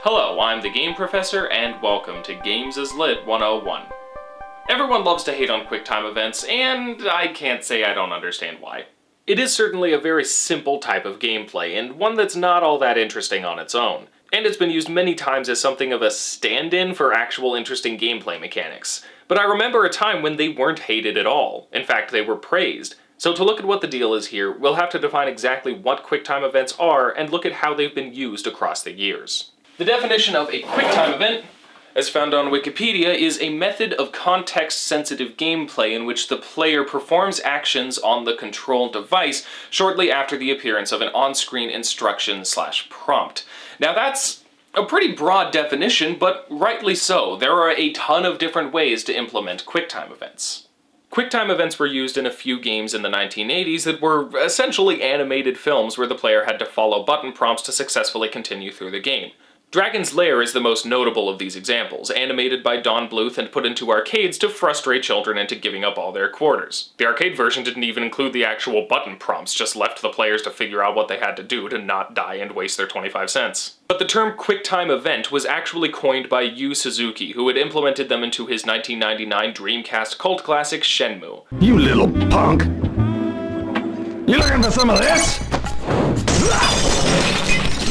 Hello, I'm the Game Professor, and welcome to Games is Lit 101. Everyone loves to hate on QuickTime events, and I can't say I don't understand why. It is certainly a very simple type of gameplay, and one that's not all that interesting on its own. And it's been used many times as something of a stand-in for actual interesting gameplay mechanics. But I remember a time when they weren't hated at all. In fact, they were praised. So to look at what the deal is here, we'll have to define exactly what QuickTime events are and look at how they've been used across the years. The definition of a QuickTime event, as found on Wikipedia, is a method of context-sensitive gameplay in which the player performs actions on the control device shortly after the appearance of an on-screen instruction/prompt. Now that's a pretty broad definition, but rightly so. There are a ton of different ways to implement QuickTime events. QuickTime events were used in a few games in the 1980s that were essentially animated films where the player had to follow button prompts to successfully continue through the game. Dragon's Lair is the most notable of these examples, animated by Don Bluth and put into arcades to frustrate children into giving up all their quarters. The arcade version didn't even include the actual button prompts, just left the players to figure out what they had to do to not die and waste their 25 cents. But the term QuickTime event was actually coined by Yu Suzuki, who had implemented them into his 1999 Dreamcast cult classic Shenmue. You little punk! You looking for some of this?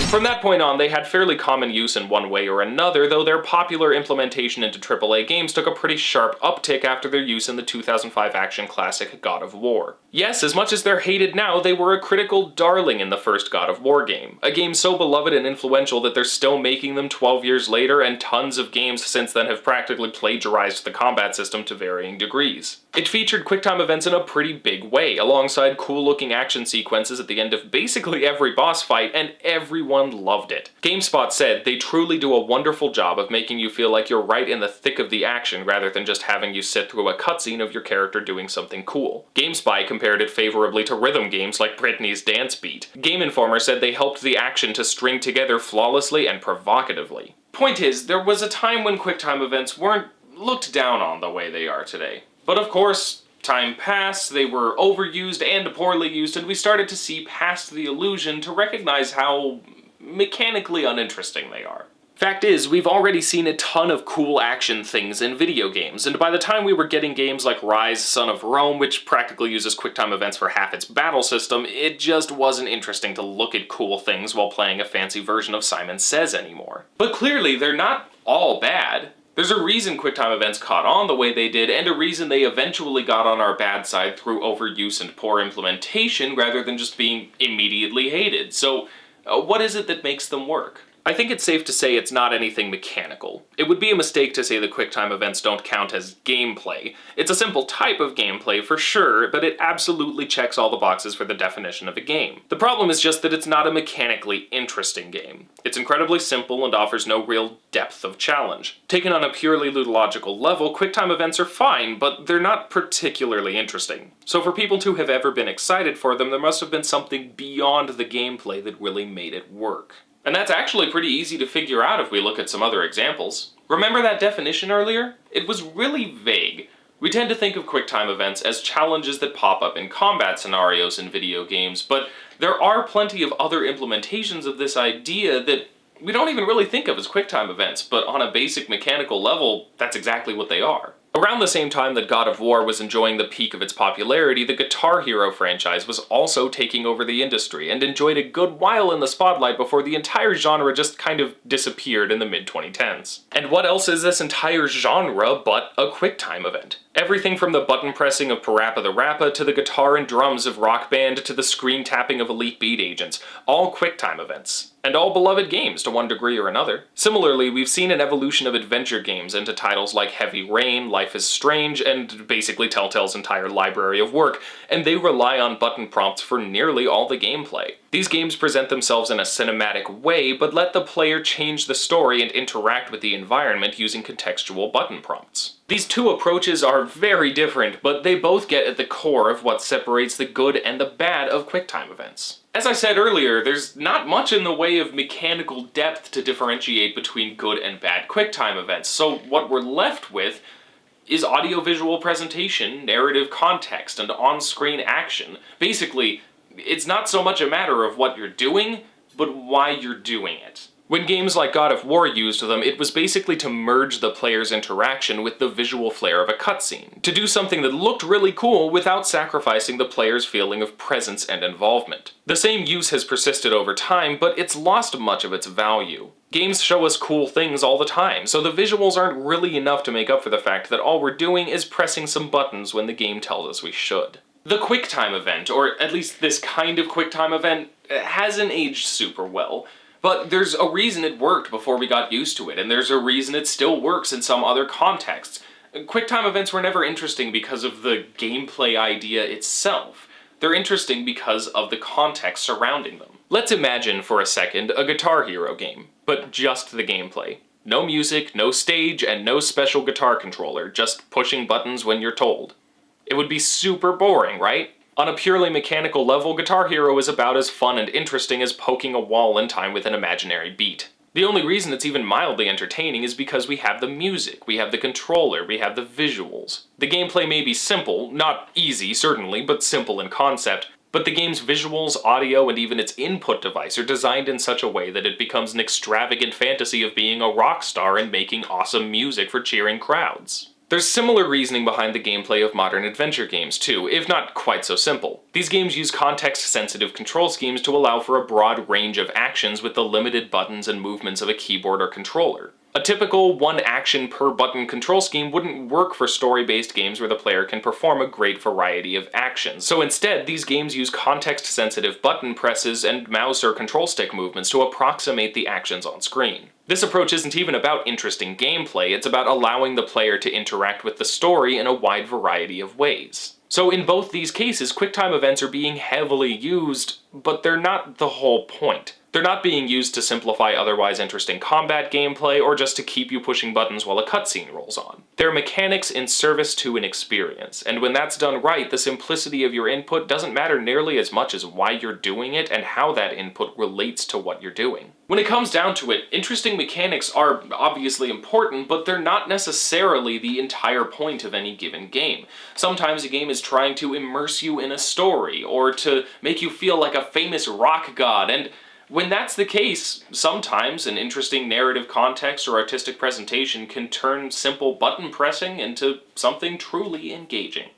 From that point on, they had fairly common use in one way or another, though their popular implementation into AAA games took a pretty sharp uptick after their use in the 2005 action classic God of War. Yes, as much as they're hated now, they were a critical darling in the first God of War game. A game so beloved and influential that they're still making them 12 years later, and tons of games since then have practically plagiarized the combat system to varying degrees. It featured QuickTime events in a pretty big way, alongside cool-looking action sequences at the end of basically every boss fight, and everyone loved it. GameSpot said they truly do a wonderful job of making you feel like you're right in the thick of the action rather than just having you sit through a cutscene of your character doing something cool. GameSpy compared it favorably to rhythm games like Britney's Dance Beat. Game Informer said they helped the action to string together flawlessly and provocatively. Point is, there was a time when QuickTime events weren't looked down on the way they are today. But of course, time passed, they were overused and poorly used, and we started to see past the illusion to recognize how mechanically uninteresting they are. Fact is, we've already seen a ton of cool action things in video games, and by the time we were getting games like Rise, Son of Rome, which practically uses QuickTime events for half its battle system, it just wasn't interesting to look at cool things while playing a fancy version of Simon Says anymore. But clearly, they're not all bad. There's a reason QuickTime events caught on the way they did, and a reason they eventually got on our bad side through overuse and poor implementation rather than just being immediately hated. So, what is it that makes them work? I think it's safe to say it's not anything mechanical. It would be a mistake to say the QuickTime events don't count as gameplay. It's a simple type of gameplay for sure, but it absolutely checks all the boxes for the definition of a game. The problem is just that it's not a mechanically interesting game. It's incredibly simple and offers no real depth of challenge. Taken on a purely ludological level, QuickTime events are fine, but they're not particularly interesting. So for people to have ever been excited for them, there must have been something beyond the gameplay that really made it work. And that's actually pretty easy to figure out if we look at some other examples. Remember that definition earlier? It was really vague. We tend to think of QuickTime events as challenges that pop up in combat scenarios in video games, but there are plenty of other implementations of this idea that we don't even really think of as QuickTime events, but on a basic mechanical level, that's exactly what they are. Around the same time that God of War was enjoying the peak of its popularity, the Guitar Hero franchise was also taking over the industry and enjoyed a good while in the spotlight before the entire genre just kind of disappeared in the mid-2010s. And what else is this entire genre but a QuickTime event? Everything from the button pressing of Parappa the Rappa to the guitar and drums of Rock Band to the screen tapping of Elite Beat Agents, all QuickTime events. And all beloved games to one degree or another. Similarly, we've seen an evolution of adventure games into titles like Heavy Rain, Life is Strange, and basically Telltale's entire library of work, and they rely on button prompts for nearly all the gameplay. These games present themselves in a cinematic way, but let the player change the story and interact with the environment using contextual button prompts. These two approaches are very different, but they both get at the core of what separates the good and the bad of QuickTime events. As I said earlier, there's not much in the way of mechanical depth to differentiate between good and bad QuickTime events, so what we're left with is audiovisual presentation, narrative context, and on-screen action. Basically, it's not so much a matter of what you're doing, but why you're doing it. When games like God of War used them, it was basically to merge the player's interaction with the visual flair of a cutscene, to do something that looked really cool without sacrificing the player's feeling of presence and involvement. The same use has persisted over time, but it's lost much of its value. Games show us cool things all the time, so the visuals aren't really enough to make up for the fact that all we're doing is pressing some buttons when the game tells us we should. The QuickTime event, or at least this kind of QuickTime event, hasn't aged super well. But there's a reason it worked before we got used to it, and there's a reason it still works in some other contexts. QuickTime events were never interesting because of the gameplay idea itself. They're interesting because of the context surrounding them. Let's imagine for a second a Guitar Hero game, but just the gameplay. No music, no stage, and no special guitar controller, just pushing buttons when you're told. It would be super boring, right? On a purely mechanical level, Guitar Hero is about as fun and interesting as poking a wall in time with an imaginary beat. The only reason it's even mildly entertaining is because we have the music, we have the controller, we have the visuals. The gameplay may be simple, not easy certainly, but simple in concept, but the game's visuals, audio, and even its input device are designed in such a way that it becomes an extravagant fantasy of being a rock star and making awesome music for cheering crowds. There's similar reasoning behind the gameplay of modern adventure games too, if not quite so simple. These games use context-sensitive control schemes to allow for a broad range of actions with the limited buttons and movements of a keyboard or controller. A typical one action per button control scheme wouldn't work for story-based games where the player can perform a great variety of actions. So instead, these games use context-sensitive button presses and mouse or control stick movements to approximate the actions on screen. This approach isn't even about interesting gameplay, it's about allowing the player to interact with the story in a wide variety of ways. So in both these cases, QuickTime events are being heavily used, but they're not the whole point. They're not being used to simplify otherwise interesting combat gameplay or just to keep you pushing buttons while a cutscene rolls on. They're mechanics in service to an experience, and when that's done right, the simplicity of your input doesn't matter nearly as much as why you're doing it and how that input relates to what you're doing. When it comes down to it, interesting mechanics are obviously important, but they're not necessarily the entire point of any given game. Sometimes a game is trying to immerse you in a story, or to make you feel like a famous rock god, and when that's the case, sometimes an interesting narrative context or artistic presentation can turn simple button pressing into something truly engaging.